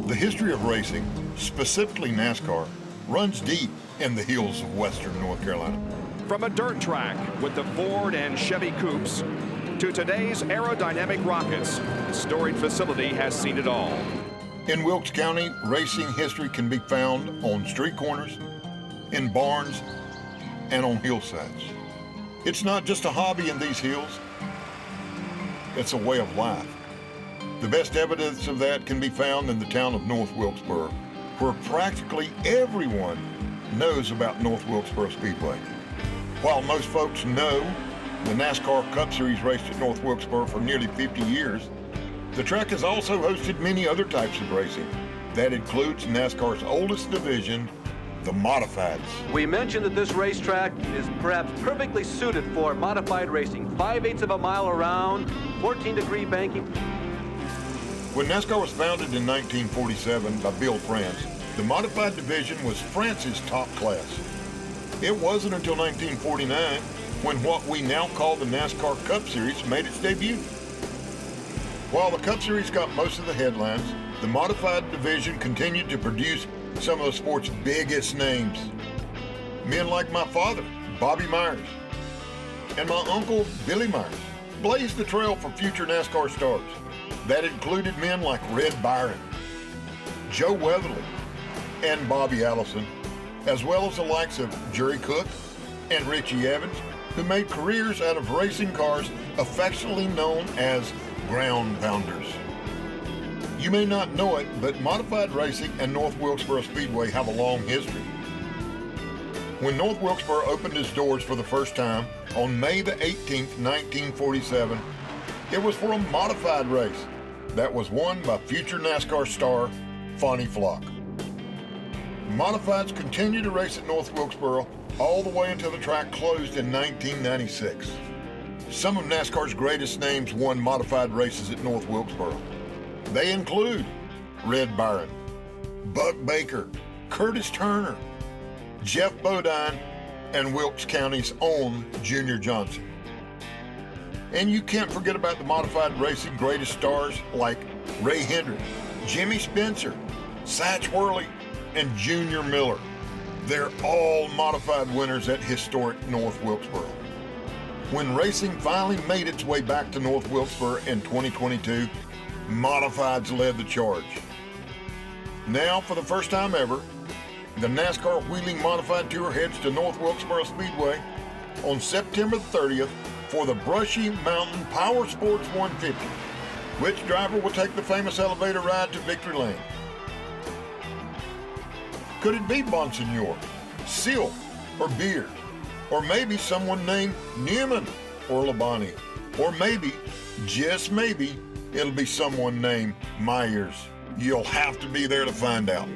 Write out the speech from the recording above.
The history of racing, specifically NASCAR, runs deep in the hills of western North Carolina. From a dirt track with the Ford and Chevy coupes to today's aerodynamic rockets, the storied facility has seen it all. In Wilkes County, racing history can be found on street corners, in barns, and on hillsides. It's not just a hobby in these hills, it's a way of life. The best evidence of that can be found in the town of North Wilkesboro, where practically everyone knows about North Wilkesboro Speedway. While most folks know the NASCAR Cup Series raced at North Wilkesboro for nearly 50 years, the track has also hosted many other types of racing. That includes NASCAR's oldest division, the Modifieds. We mentioned that this racetrack is perhaps perfectly suited for modified racing. 5/8 of a mile around, 14-degree banking. When NASCAR was founded in 1947 by Bill France, the Modified division was France's top class. It wasn't until 1949 when what we now call the NASCAR Cup Series made its debut. While the Cup Series got most of the headlines, the Modified division continued to produce some of the sport's biggest names. Men like my father, Bobby Myers, and my uncle, Billy Myers, blazed the trail for future NASCAR stars. That included men like Red Byron, Joe Weatherly, and Bobby Allison, as well as the likes of Jerry Cook and Richie Evans, who made careers out of racing cars affectionately known as ground pounders. You may not know it, but modified racing and North Wilkesboro Speedway have a long history. When North Wilkesboro opened its doors for the first time on May the 18th, 1947, it was for a modified race that was won by future NASCAR star Fonnie Flock. Modifieds continued to race at North Wilkesboro all the way until the track closed in 1996. Some of NASCAR's greatest names won modified races at North Wilkesboro. They include Red Byron, Buck Baker, Curtis Turner, Jeff Bodine, and Wilkes County's own Junior Johnson. And you can't forget about the modified racing greatest stars like Ray Hendrick, Jimmy Spencer, Satch Worley, and Junior Miller. They're all modified winners at historic North Wilkesboro. When racing finally made its way back to North Wilkesboro in 2022, modifieds led the charge. Now, for the first time ever, the NASCAR Wheeling Modified Tour heads to North Wilkesboro Speedway on September 30th for the Brushy Mountain Power Sports 150. Which driver will take the famous elevator ride to Victory Lane? Could it be Bonsignor, Seal, or Beard? Or maybe someone named Newman or Labonte? Or maybe, just maybe, it'll be someone named Myers. You'll have to be there to find out.